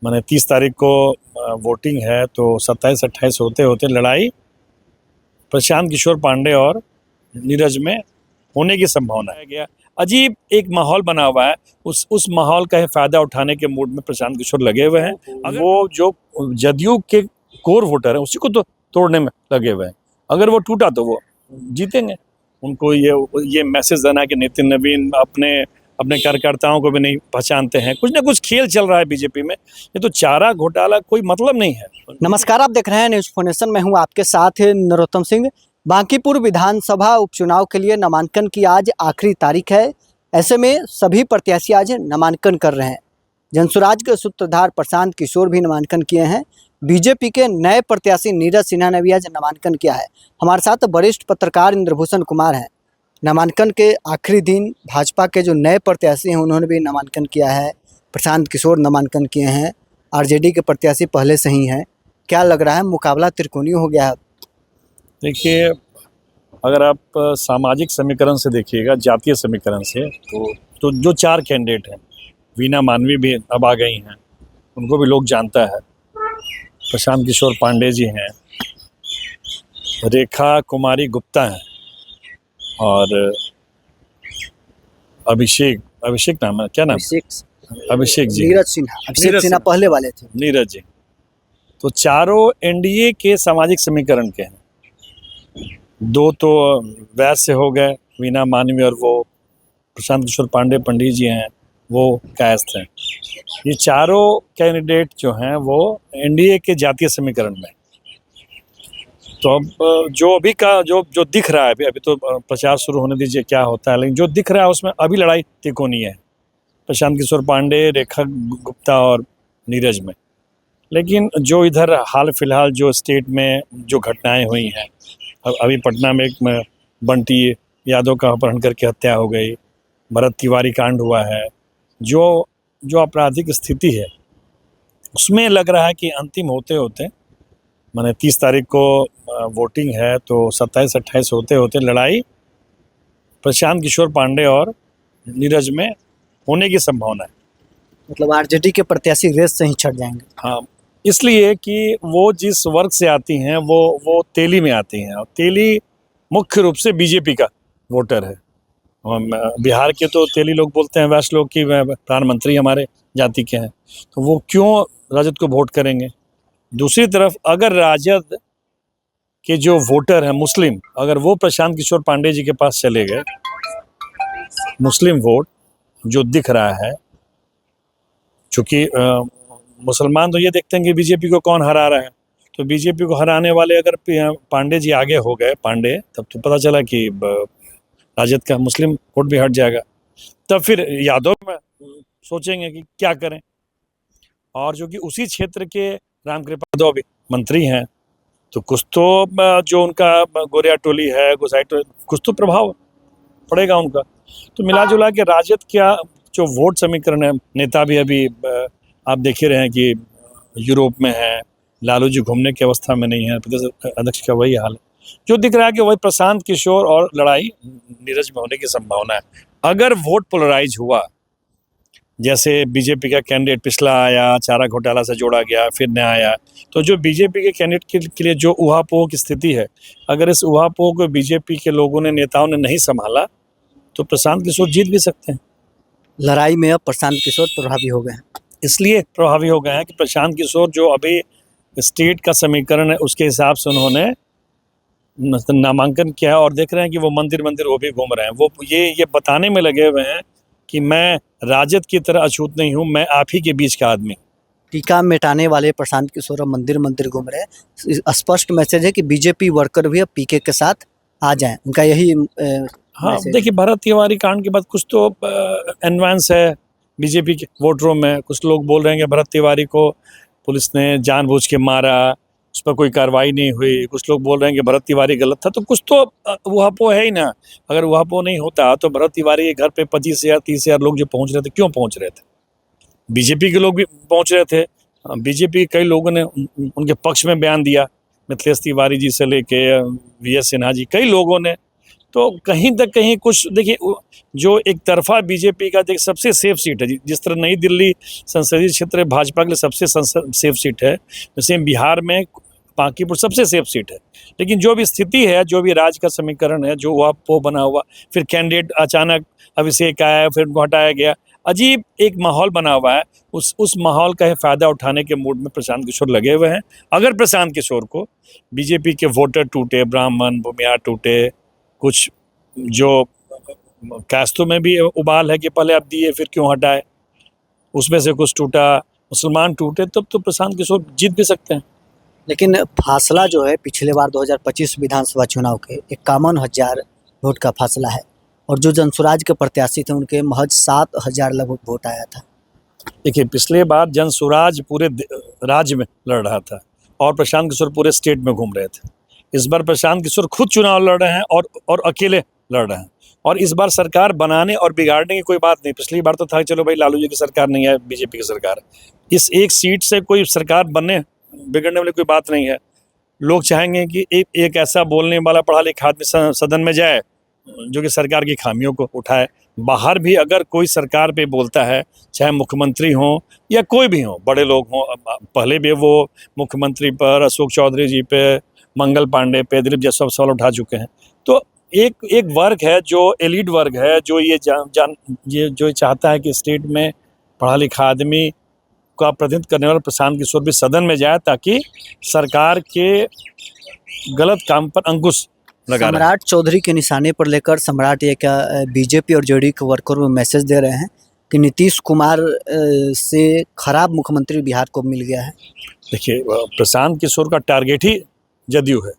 मैंने 30 तारीख को वोटिंग है, तो 27-28 होते होते लड़ाई प्रशांत किशोर पांडे और नीरज में होने की संभावना है। गया अजीब एक माहौल बना हुआ है, उस माहौल का फायदा उठाने के मूड में प्रशांत किशोर लगे हुए हैं। अगर वो जो जदयू के कोर वोटर है उसी को तो तोड़ने में लगे हुए हैं, अगर वो टूटा तो वो जीतेंगे। उनको ये मैसेज देना कि नितिन नवीन अपने कार्यकर्ताओं को भी नहीं पहचानते हैं, कुछ ना कुछ खेल चल रहा है बीजेपी में। ये तो चारा घोटाला कोई मतलब नहीं है। नमस्कार, आप देख रहे हैं न्यूज़ फोनेशन। मैं हूं आपके साथ नरोत्तम सिंह। बांकीपुर विधानसभा उपचुनाव के लिए नामांकन की आज आखिरी तारीख है। ऐसे में सभी प्रत्याशी आज नामांकन कर रहे हैं। जनसुराज के सूत्रधार प्रशांत किशोर भी नामांकन किए हैं। बीजेपी के नए प्रत्याशी नीरज सिन्हा ने भी आज नामांकन किया है। हमारे साथ वरिष्ठ पत्रकार इंद्रभूषण कुमार हैं। नामांकन के आखिरी दिन भाजपा के जो नए प्रत्याशी हैं उन्होंने भी नामांकन किया है। प्रशांत किशोर नामांकन किए हैं। आरजेडी के प्रत्याशी पहले से ही हैं। क्या लग रहा है, मुकाबला त्रिकोणीय हो गया है? देखिए, अगर आप सामाजिक समीकरण से देखिएगा, जातीय समीकरण से, तो जो 4 कैंडिडेट हैं, वीना मानवी भी अब आ गई हैं, उनको भी लोग जानता है। प्रशांत किशोर पांडे जी हैं, रेखा कुमारी गुप्ता हैं और अभिषेक नाम है, क्या नाम? अभिषेक जी, नीरज सिन्हा पहले वाले थे। नीरज जी। तो चारों एनडीए के सामाजिक समीकरण के हैं। 2 तो वैश्य हो गए, वीना मानवी, और वो प्रशांत किशोर पांडे पंडित जी हैं, वो कायस्थ हैं। ये चारों कैंडिडेट जो हैं वो एनडीए के जातीय समीकरण में। तो अब जो अभी का जो दिख रहा है, अभी तो प्रचार शुरू होने दीजिए क्या होता है, लेकिन जो दिख रहा है उसमें अभी लड़ाई त्रिकोणीय है, प्रशांत किशोर पांडे, रेखा गुप्ता और नीरज में। लेकिन जो इधर हाल फिलहाल जो स्टेट में जो घटनाएं हुई हैं, अभी पटना में एक बंटी यादव का अपहरण करके हत्या हो गई, भरत तिवारी कांड हुआ है, जो आपराधिक स्थिति है उसमें लग रहा है कि अंतिम होते होते, मैंने 30 तारीख को वोटिंग है, तो 27-28 होते होते लड़ाई प्रशांत किशोर पांडे और नीरज में होने की संभावना है। मतलब आरजेडी के प्रत्याशी रेस से ही छट जाएंगे? हाँ, इसलिए कि वो जिस वर्ग से आती हैं वो तेली में आती हैं, और तेली मुख्य रूप से बीजेपी का वोटर है। बिहार के तो तेली लोग बोलते हैं, वैश्य लोग, की प्रधानमंत्री हमारे जाति के हैं, तो वो क्यों राजद को वोट करेंगे। दूसरी तरफ अगर राजद के जो वोटर हैं मुस्लिम, अगर वो प्रशांत किशोर पांडे जी के पास चले गए, मुस्लिम वोट जो दिख रहा है, चूँकि मुसलमान तो ये देखते हैं कि बीजेपी को कौन हरा रहा है, तो बीजेपी को हराने वाले अगर पांडे जी आगे हो गए, पांडे, तब तो पता चला कि राजद का मुस्लिम वोट भी हट जाएगा। तब फिर यादव में सोचेंगे कि क्या करें, और जो कि उसी क्षेत्र के रामकृपाल यादव भी मंत्री हैं, तो कुछ तो जो उनका गोरिया टोली है, गोसाई टोली, कुछ तो प्रभाव पड़ेगा उनका। तो मिला जुला के राजद क्या जो वोट समीकरण है, नेता भी अभी आप देख ही रहे हैं कि यूरोप में है, लालू जी घूमने की अवस्था में नहीं है, प्रदेश अध्यक्ष का वही हाल है। जो दिख रहा है कि वही प्रशांत किशोर और लड़ाई नीरज में होने की संभावना है। अगर वोट पोलराइज हुआ, जैसे बीजेपी का कैंडिडेट पिछला आया, चारा घोटाला से जोड़ा गया, फिर नया आया, तो जो बीजेपी के कैंडिडेट के लिए जो ऊहापोह की स्थिति है, अगर इस ऊहापोह को बीजेपी के लोगों ने, नेताओं ने नहीं संभाला, तो प्रशांत किशोर जीत भी सकते हैं। लड़ाई में अब प्रशांत किशोर प्रभावी हो गए हैं। इसलिए प्रभावी हो गए हैं कि प्रशांत किशोर जो अभी स्टेट का समीकरण है उसके हिसाब से उन्होंने नामांकन किया, और देख रहे हैं कि वो मंदिर वो भी घूम रहे हैं। वो ये बताने में लगे हुए हैं कि मैं राजद की तरह अछूत नहीं हूँ, मैं आप ही के बीच का आदमी। टीका मिटाने वाले प्रशांत किशोर अब मंदिर घूम रहे हैं। स्पष्ट मैसेज है कि बीजेपी वर्कर भी अब पीके के साथ आ जाएं, उनका यही हाँ, देखिए, भरत तिवारी कांड के बाद कुछ तो एडवांस है बीजेपी के वोटरों में। कुछ लोग बोल रहे हैं कि भरत तिवारी को पुलिस ने जानबूझ के मारा, उस पर कोई कार्रवाई नहीं हुई। कुछ लोग बोल रहे हैं कि भरत तिवारी गलत था। तो कुछ तो ऊहापोह है ही ना। अगर ऊहापोह नहीं होता तो भरत तिवारी के घर पे 25,000-30,000 लोग जो पहुंच रहे थे, क्यों पहुंच रहे थे? बीजेपी के लोग भी पहुंच रहे थे। बीजेपी के कई लोगों ने उनके पक्ष में बयान दिया, मिथिलेश तिवारी जी से लेके VS सिन्हा जी, कई लोगों ने। तो कहीं तक कहीं कुछ देखिए जो एक तरफा बीजेपी का देख सबसे सेफ सीट है, जिस तरह नई दिल्ली संसदीय क्षेत्र भाजपा के लिए सबसे सेफ सीट है, वैसे बिहार में बांकीपुर सबसे सेफ सीट है। लेकिन जो भी स्थिति है, जो भी राज्य का समीकरण है, जो वो बना हुआ, फिर कैंडिडेट अचानक अभिषेक आया, फिर उनको हटाया गया, अजीब एक माहौल बना हुआ है। उस माहौल का फ़ायदा उठाने के मूड में प्रशांत किशोर लगे हुए हैं। अगर प्रशांत किशोर को बीजेपी के वोटर टूटे, ब्राह्मण भूमियार टूटे, कुछ जो कास्तों में भी उबाल है कि पहले आप दिए फिर क्यों हटाए, उसमें से कुछ टूटा, मुसलमान टूटे, तब तो प्रशांत किशोर जीत भी सकते हैं। लेकिन फासला जो है पिछले बार 2025 विधानसभा चुनाव के 51,000 वोट का फासला है और जो जनसुराज के प्रत्याशी थे उनके महज 7,000 लगभग वोट आया था। देखिए पिछले बार जनसुराज पूरे राज्य में लड़ रहा था और प्रशांत किशोर पूरे स्टेट में घूम रहे थे। इस बार प्रशांत किशोर खुद चुनाव लड़ रहे हैं और अकेले लड़ रहे हैं। और इस बार सरकार बनाने और बिगाड़ने की कोई बात नहीं। पिछली बार तो था कि चलो भाई लालू जी की सरकार नहीं है, बीजेपी की सरकार है। इस एक सीट से कोई सरकार बनने बिगड़ने वाली कोई बात नहीं है। लोग चाहेंगे कि एक ऐसा बोलने वाला पढ़ा लिखा आदमी सदन में जाए जो कि सरकार की खामियों को उठाए। बाहर भी अगर कोई सरकार पे बोलता है, चाहे मुख्यमंत्री हो या कोई भी हो, बड़े लोग हों, पहले भी वो मुख्यमंत्री पर, अशोक चौधरी जी पे, मंगल पांडे पे, दिलीप जैसवाल सवाल उठा चुके हैं। तो एक वर्ग है जो एलीट वर्ग है, जो ये जो चाहता है कि स्टेट में पढ़ा लिखा आदमी का प्रतिनिधित्व करने वाला प्रशांत किशोर भी सदन में जाए ताकि सरकार के गलत काम पर अंकुश लगा रहे। सम्राट चौधरी के निशाने पर लेकर सम्राट ये क्या बीजेपी और जेडीयू के वर्करों में मैसेज दे रहे हैं कि नीतीश कुमार से खराब मुख्यमंत्री बिहार को मिल गया है। देखिए प्रशांत किशोर का टारगेट ही जदयू है।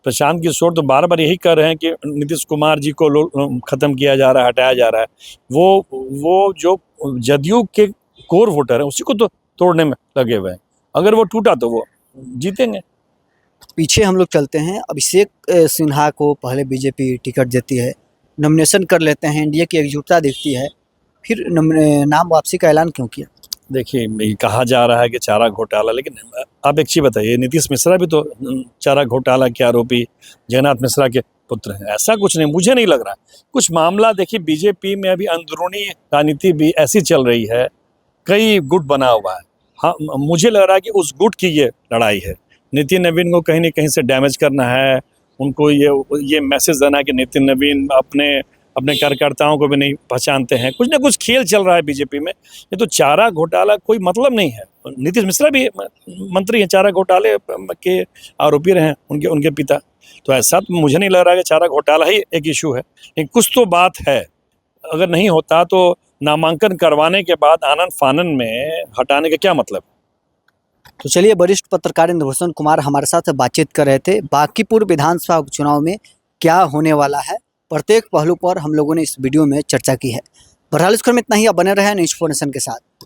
प्रशांत किशोर तो बार बार यही कर रहे हैं कि नीतीश कुमार जी को ख़त्म किया जा रहा है, हटाया जा रहा है। वो जो जदयू के कोर वोटर है उसी को तो तोड़ने में लगे हुए हैं। अगर वो टूटा तो वो जीतेंगे। पीछे हम लोग चलते हैं। अभिषेक सिन्हा को पहले बीजेपी टिकट देती है, नॉमिनेशन कर लेते हैं, एनडीए की एकजुटता दिखती है, फिर नाम वापसी का ऐलान क्यों किया? देखिए कहा जा रहा है कि चारा घोटाला, लेकिन आप एक चीज़ बताइए, नीतीश मिश्रा भी तो चारा घोटाला के आरोपी जगन्नाथ मिश्रा के पुत्र हैं। ऐसा कुछ नहीं, मुझे नहीं लग रहा। कुछ मामला देखिए बीजेपी में अभी अंदरूनी राजनीति भी ऐसी चल रही है, कई गुट बना हुआ है। हाँ, मुझे लग रहा है कि उस गुट की ये लड़ाई है। नितिन नवीन को कहीं ना कहीं से डैमेज करना है, उनको ये मैसेज देना है कि नितिन नवीन अपने कार्यकर्ताओं को भी नहीं पहचानते हैं। कुछ ना कुछ खेल चल रहा है बीजेपी में। ये तो चारा घोटाला कोई मतलब नहीं है। नीतीश मिश्रा भी मंत्री हैं, चारा घोटाले के आरोपी रहे हैं उनके पिता। तो ऐसा तो मुझे नहीं लग रहा है कि चारा घोटाला ही एक इशू है, लेकिन कुछ तो बात है। अगर नहीं होता तो नामांकन करवाने के बाद आनन फानन में हटाने का क्या मतलब? तो चलिए, वरिष्ठ पत्रकार इंद्रभूषण कुमार हमारे साथ बातचीत कर रहे थे। बांकीपुर विधानसभा उपचुनाव में क्या होने वाला है, प्रत्येक पहलू पर हम लोगों ने इस वीडियो में चर्चा की है। बहरहाल इस क्रम में इतना ही। अब बने रहे न्यूज़ 4 नेशन के साथ।